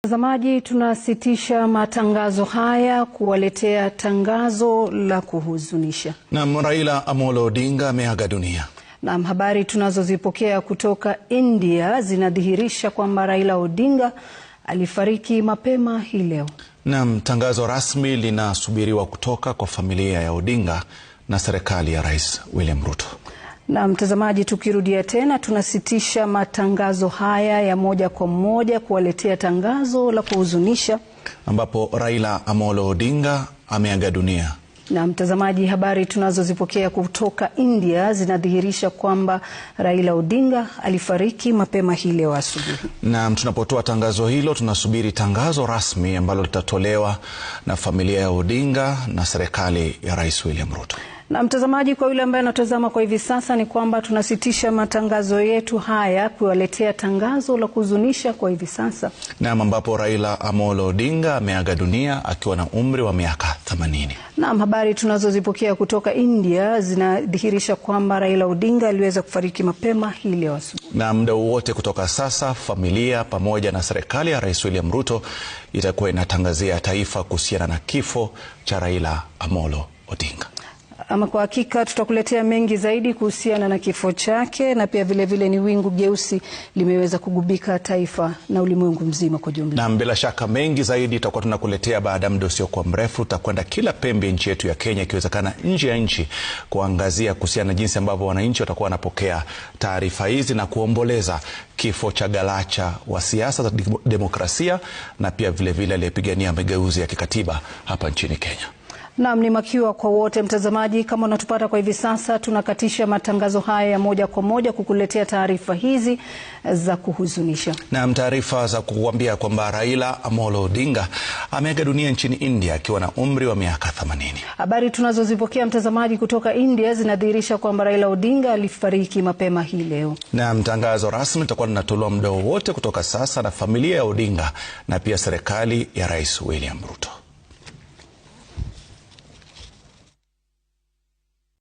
Watazamaji, tunasitisha matangazo haya kuwaletea tangazo la kuhuzunisha. Na Raila Amolo Odinga ameaga dunia. Na habari tunazozipokea kutoka India zinadhihirisha kwamba Raila Odinga alifariki mapema hii leo. Na tangazo rasmi linasubiriwa kutoka kwa familia ya Odinga na serikali ya Rais William Ruto. Na mtazamaji, tukirudia tena, tunasitisha matangazo haya ya moja kwa moja kuwaletea tangazo la kuhuzunisha ambapo Raila Amolo Odinga ameaga dunia. Na mtazamaji, habari tunazozipokea kutoka India zinadhihirisha kwamba Raila Odinga alifariki mapema hii leo asubuhi. Na tunapotoa tangazo hilo, tunasubiri tangazo rasmi ambalo litatolewa na familia ya Odinga na serikali ya Rais William Ruto. Na mtazamaji, kwa yule ambaye anatazama kwa hivi sasa, ni kwamba tunasitisha matangazo yetu haya kuwaletea tangazo la kuhuzunisha kwa hivi sasa. Na ambapo Raila Amolo Odinga ameaga dunia akiwa na umri wa miaka 80. Na habari tunazozipokea kutoka India zinadhihirisha kwamba Raila Odinga aliweza kufariki mapema hii leo asubuhi. Na muda wote kutoka sasa, familia pamoja na serikali ya Rais William Ruto itakuwa inatangazia taifa kuhusiana na kifo cha Raila Amolo Odinga. Ama kwa hakika tutakuletea mengi zaidi kuhusiana na kifo chake, na pia vile ni wingu jeusi limeweza kugubika taifa na ulimwengu mzima kwa jumla. Na bila shaka mengi zaidi tutakuwa tunakuletea baada ya muda usiokuwa mrefu. Tutakwenda kila pembe ya nchi yetu ya Kenya, ikiwezekana nje ya nchi, kuangazia kuhusiana na jinsi ambavyo wananchi watakuwa wanapokea taarifa hizi na kuomboleza kifo cha galacha wa siasa za demokrasia na pia vile aliyepigania mageuzi ya kikatiba hapa nchini Kenya. Naam, ni makiwa kwa wote mtazamaji. Kama unatupata kwa hivi sasa, tunakatisha matangazo haya ya moja kwa moja kukuletea taarifa hizi za kuhuzunisha. Na taarifa za kukuambia kwamba Raila Amolo Odinga ameaga dunia nchini India akiwa na umri wa miaka 80. Habari tunazozipokea mtazamaji kutoka India zinadhihirisha kwamba Raila Odinga alifariki mapema hii leo. Na tangazo rasmi litakuwa linatolewa muda wote kutoka sasa na familia ya Odinga na pia serikali ya Rais William Ruto.